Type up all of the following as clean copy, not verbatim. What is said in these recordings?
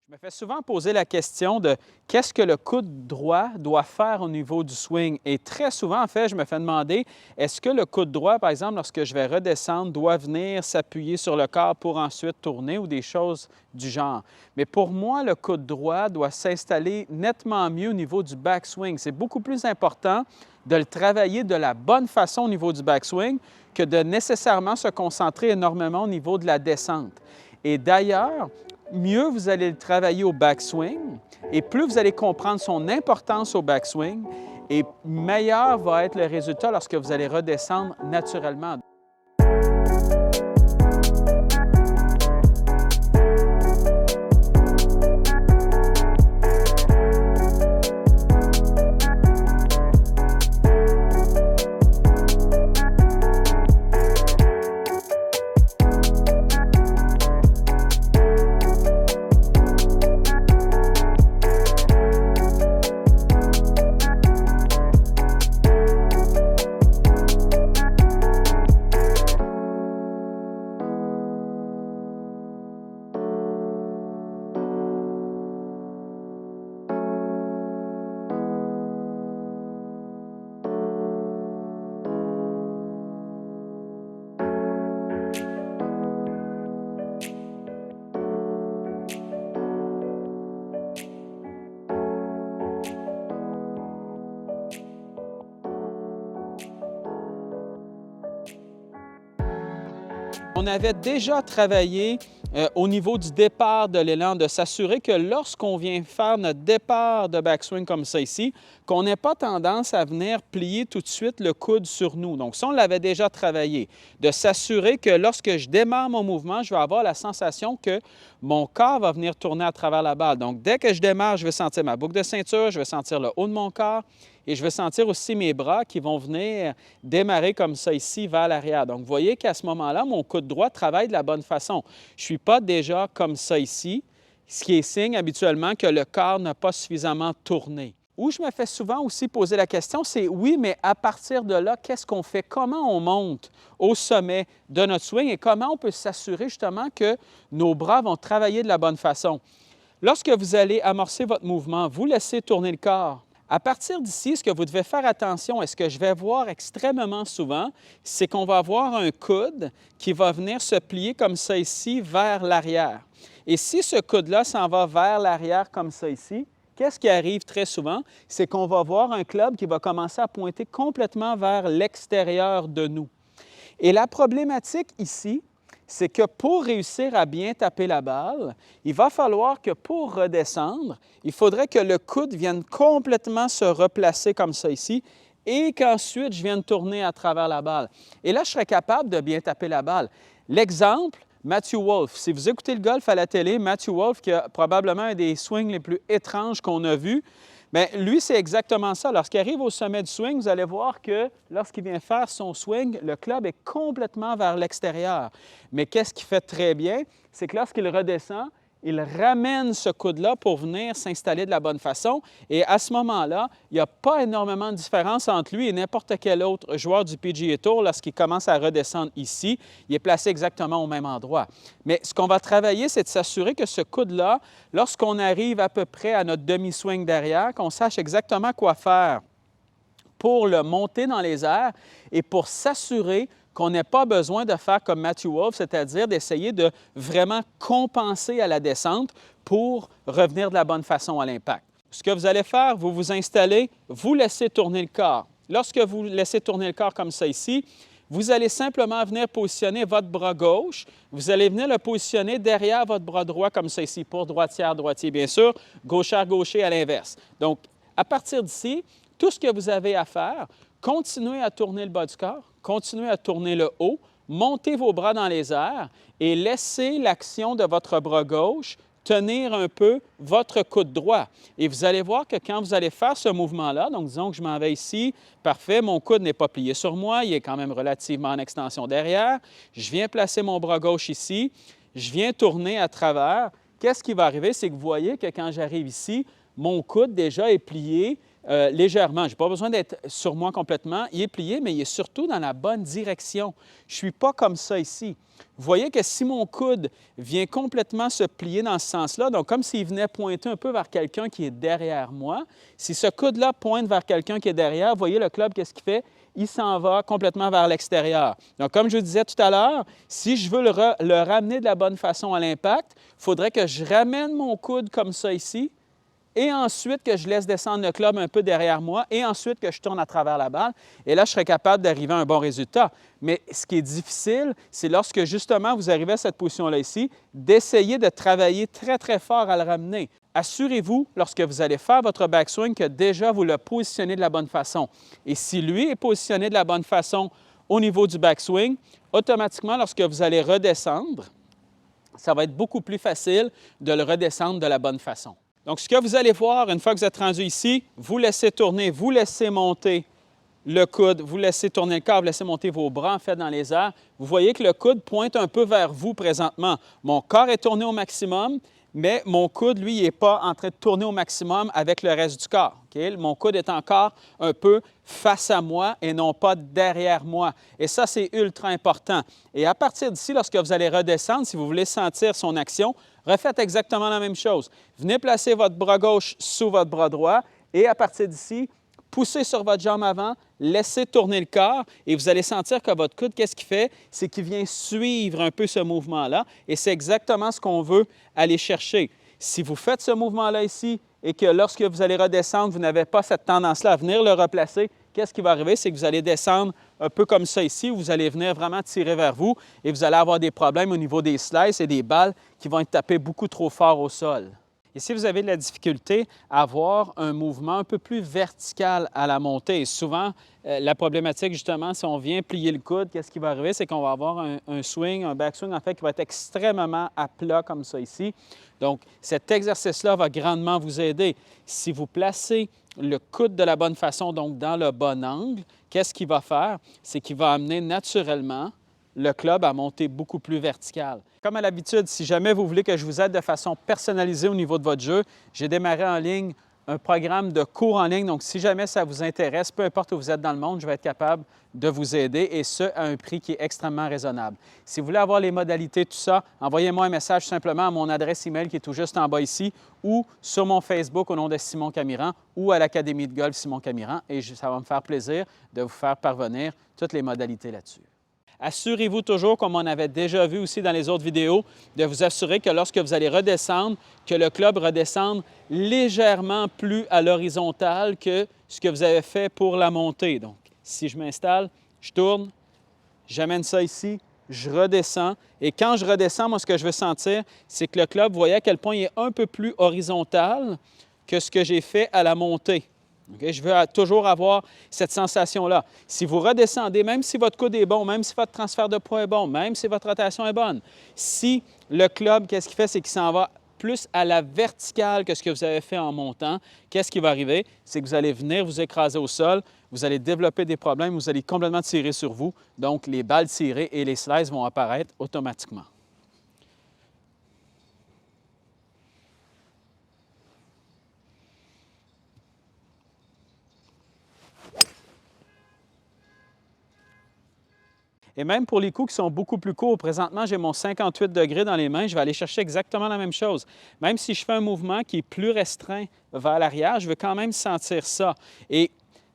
Je me fais souvent poser la question de qu'est-ce que le coude droit doit faire au niveau du swing. Et très souvent, en fait, je me fais demander, est-ce que le coude droit, par exemple, lorsque je vais redescendre, doit venir s'appuyer sur le corps pour ensuite tourner ou des choses du genre. Mais pour moi, le coude droit doit s'installer nettement mieux au niveau du backswing. C'est beaucoup plus important de le travailler de la bonne façon au niveau du backswing que de nécessairement se concentrer énormément au niveau de la descente. Et d'ailleurs, mieux vous allez le travailler au backswing et plus vous allez comprendre son importance au backswing et meilleur va être le résultat lorsque vous allez redescendre naturellement. On avait déjà travaillé au niveau du départ de l'élan, de s'assurer que lorsqu'on vient faire notre départ de backswing comme ça ici, qu'on n'ait pas tendance à venir plier tout de suite le coude sur nous. Donc ça, on l'avait déjà travaillé. De s'assurer que lorsque je démarre mon mouvement, je vais avoir la sensation que mon corps va venir tourner à travers la balle. Donc dès que je démarre, je vais sentir ma boucle de ceinture, je vais sentir le haut de mon corps, et je vais sentir aussi mes bras qui vont venir démarrer comme ça ici vers l'arrière. Donc, vous voyez qu'à ce moment-là, mon coude droit travaille de la bonne façon. Je ne suis pas déjà comme ça ici, ce qui est signe habituellement que le corps n'a pas suffisamment tourné. Où je me fais souvent aussi poser la question, c'est oui, mais à partir de là, qu'est-ce qu'on fait? Comment on monte au sommet de notre swing et comment on peut s'assurer justement que nos bras vont travailler de la bonne façon? Lorsque vous allez amorcer votre mouvement, vous laissez tourner le corps. À partir d'ici, ce que vous devez faire attention et ce que je vais voir extrêmement souvent, c'est qu'on va avoir un coude qui va venir se plier comme ça ici vers l'arrière. Et si ce coude-là s'en va vers l'arrière comme ça ici, qu'est-ce qui arrive très souvent? C'est qu'on va voir un club qui va commencer à pointer complètement vers l'extérieur de nous. Et la problématique ici, c'est que pour réussir à bien taper la balle, il va falloir que pour redescendre, il faudrait que le coude vienne complètement se replacer comme ça ici et qu'ensuite je vienne tourner à travers la balle. Et là, je serais capable de bien taper la balle. L'exemple, Matthew Wolff. Si vous écoutez le golf à la télé, Matthew Wolff, qui a probablement un des swings les plus étranges qu'on a vus, bien, lui, c'est exactement ça. Lorsqu'il arrive au sommet du swing, vous allez voir que lorsqu'il vient faire son swing, le club est complètement vers l'extérieur. Mais qu'est-ce qu'il fait très bien? C'est que lorsqu'il redescend, il ramène ce coude-là pour venir s'installer de la bonne façon. Et à ce moment-là, il n'y a pas énormément de différence entre lui et n'importe quel autre joueur du PGA Tour lorsqu'il commence à redescendre ici. Il est placé exactement au même endroit. Mais ce qu'on va travailler, c'est de s'assurer que ce coude-là, lorsqu'on arrive à peu près à notre demi-swing derrière, qu'on sache exactement quoi faire pour le monter dans les airs et pour s'assurer qu'on n'ait pas besoin de faire comme Matthew Wolff, c'est-à-dire d'essayer de vraiment compenser à la descente pour revenir de la bonne façon à l'impact. Ce que vous allez faire, vous vous installez, vous laissez tourner le corps. Lorsque vous laissez tourner le corps comme ça ici, vous allez simplement venir positionner votre bras gauche. Vous allez venir le positionner derrière votre bras droit comme ça ici, pour droitière, droitier, bien sûr, gauchère, gaucher à l'inverse. Donc, à partir d'ici, tout ce que vous avez à faire, continuez à tourner le bas du corps, continuez à tourner le haut, montez vos bras dans les airs et laissez l'action de votre bras gauche tenir un peu votre coude droit. Et vous allez voir que quand vous allez faire ce mouvement-là, donc disons que je m'en vais ici, parfait, mon coude n'est pas plié sur moi, il est quand même relativement en extension derrière, je viens placer mon bras gauche ici, je viens tourner à travers. Qu'est-ce qui va arriver? C'est que vous voyez que quand j'arrive ici, mon coude déjà est plié légèrement. Je n'ai pas besoin d'être sur moi complètement. Il est plié, mais il est surtout dans la bonne direction. Je ne suis pas comme ça ici. Vous voyez que si mon coude vient complètement se plier dans ce sens-là, donc comme s'il venait pointer un peu vers quelqu'un qui est derrière moi, si ce coude-là pointe vers quelqu'un qui est derrière, vous voyez le club, qu'est-ce qu'il fait? Il s'en va complètement vers l'extérieur. Donc, comme je vous disais tout à l'heure, si je veux le ramener de la bonne façon à l'impact, il faudrait que je ramène mon coude comme ça ici, et ensuite que je laisse descendre le club un peu derrière moi, et ensuite que je tourne à travers la balle. Et là, je serais capable d'arriver à un bon résultat. Mais ce qui est difficile, c'est lorsque justement vous arrivez à cette position-là ici, d'essayer de travailler très, très fort à le ramener. Assurez-vous, lorsque vous allez faire votre backswing, que déjà vous le positionnez de la bonne façon. Et si lui est positionné de la bonne façon au niveau du backswing, automatiquement, lorsque vous allez redescendre, ça va être beaucoup plus facile de le redescendre de la bonne façon. Donc, ce que vous allez voir, une fois que vous êtes rendu ici, vous laissez tourner, vous laissez monter le coude, vous laissez tourner le corps, vous laissez monter vos bras en fait dans les airs. Vous voyez que le coude pointe un peu vers vous présentement. Mon corps est tourné au maximum, mais mon coude, lui, il n'est pas en train de tourner au maximum avec le reste du corps. Okay? Mon coude est encore un peu face à moi et non pas derrière moi. Et ça, c'est ultra important. Et à partir d'ici, lorsque vous allez redescendre, si vous voulez sentir son action, refaites exactement la même chose. Venez placer votre bras gauche sous votre bras droit et à partir d'ici, poussez sur votre jambe avant, laissez tourner le corps et vous allez sentir que votre coude, qu'est-ce qu'il fait? C'est qu'il vient suivre un peu ce mouvement-là et c'est exactement ce qu'on veut aller chercher. Si vous faites ce mouvement-là ici et que lorsque vous allez redescendre, vous n'avez pas cette tendance-là à venir le replacer, qu'est-ce qui va arriver? C'est que vous allez descendre un peu comme ça ici, où vous allez venir vraiment tirer vers vous et vous allez avoir des problèmes au niveau des slices et des balles qui vont être tapées beaucoup trop fort au sol. Et si vous avez de la difficulté à avoir un mouvement un peu plus vertical à la montée, et souvent, la problématique, justement, si on vient plier le coude, qu'est-ce qui va arriver? C'est qu'on va avoir un swing, un backswing, en fait, qui va être extrêmement à plat comme ça ici. Donc, cet exercice-là va grandement vous aider. Si vous placez le coude de la bonne façon, donc dans le bon angle, qu'est-ce qu'il va faire? C'est qu'il va amener naturellement le club à monter beaucoup plus vertical. Comme à l'habitude, si jamais vous voulez que je vous aide de façon personnalisée au niveau de votre jeu, j'ai démarré en ligne un programme de cours en ligne. Donc, si jamais ça vous intéresse, peu importe où vous êtes dans le monde, je vais être capable de vous aider et ce, à un prix qui est extrêmement raisonnable. Si vous voulez avoir les modalités, tout ça, envoyez-moi un message simplement à mon adresse email qui est tout juste en bas ici ou sur mon Facebook au nom de Simon Camiran ou à l'Académie de golf Simon Camiran et ça va me faire plaisir de vous faire parvenir toutes les modalités là-dessus. Assurez-vous toujours, comme on avait déjà vu aussi dans les autres vidéos, de vous assurer que lorsque vous allez redescendre, que le club redescende légèrement plus à l'horizontale que ce que vous avez fait pour la montée. Donc, si je m'installe, je tourne, j'amène ça ici, je redescends. Et quand je redescends, moi, ce que je veux sentir, c'est que le club, vous voyez à quel point il est un peu plus horizontal que ce que j'ai fait à la montée. Okay? Je veux toujours avoir cette sensation-là. Si vous redescendez, même si votre coude est bon, même si votre transfert de poids est bon, même si votre rotation est bonne, si le club, qu'est-ce qu'il fait, c'est qu'il s'en va plus à la verticale que ce que vous avez fait en montant, qu'est-ce qui va arriver? C'est que vous allez venir vous écraser au sol, vous allez développer des problèmes, vous allez complètement tirer sur vous. Donc, les balles tirées et les slices vont apparaître automatiquement. Et même pour les coups qui sont beaucoup plus courts, présentement, j'ai mon 58 degrés dans les mains, je vais aller chercher exactement la même chose. Même si je fais un mouvement qui est plus restreint vers l'arrière, je veux quand même sentir ça. Et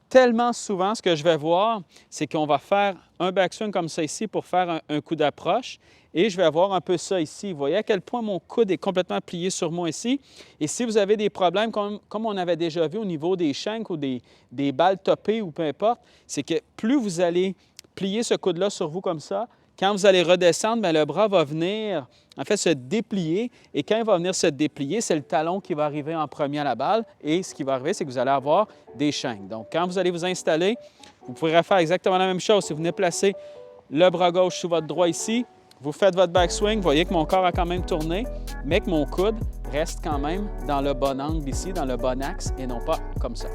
tellement souvent, ce que je vais voir, c'est qu'on va faire un backswing comme ça ici pour faire un coup d'approche et je vais avoir un peu ça ici. Vous voyez à quel point mon coude est complètement plié sur moi ici. Et si vous avez des problèmes, comme on avait déjà vu au niveau des shanks ou des balles topées ou peu importe, c'est que plus vous allez plier ce coude-là sur vous comme ça. Quand vous allez redescendre, bien, le bras va venir, en fait, se déplier. Et quand il va venir se déplier, c'est le talon qui va arriver en premier à la balle. Et ce qui va arriver, c'est que vous allez avoir des shanks. Donc, quand vous allez vous installer, vous pourrez faire exactement la même chose. Si vous venez placer le bras gauche sous votre droit ici, vous faites votre backswing, vous voyez que mon corps a quand même tourné, mais que mon coude reste quand même dans le bon angle ici, dans le bon axe, et non pas comme ça.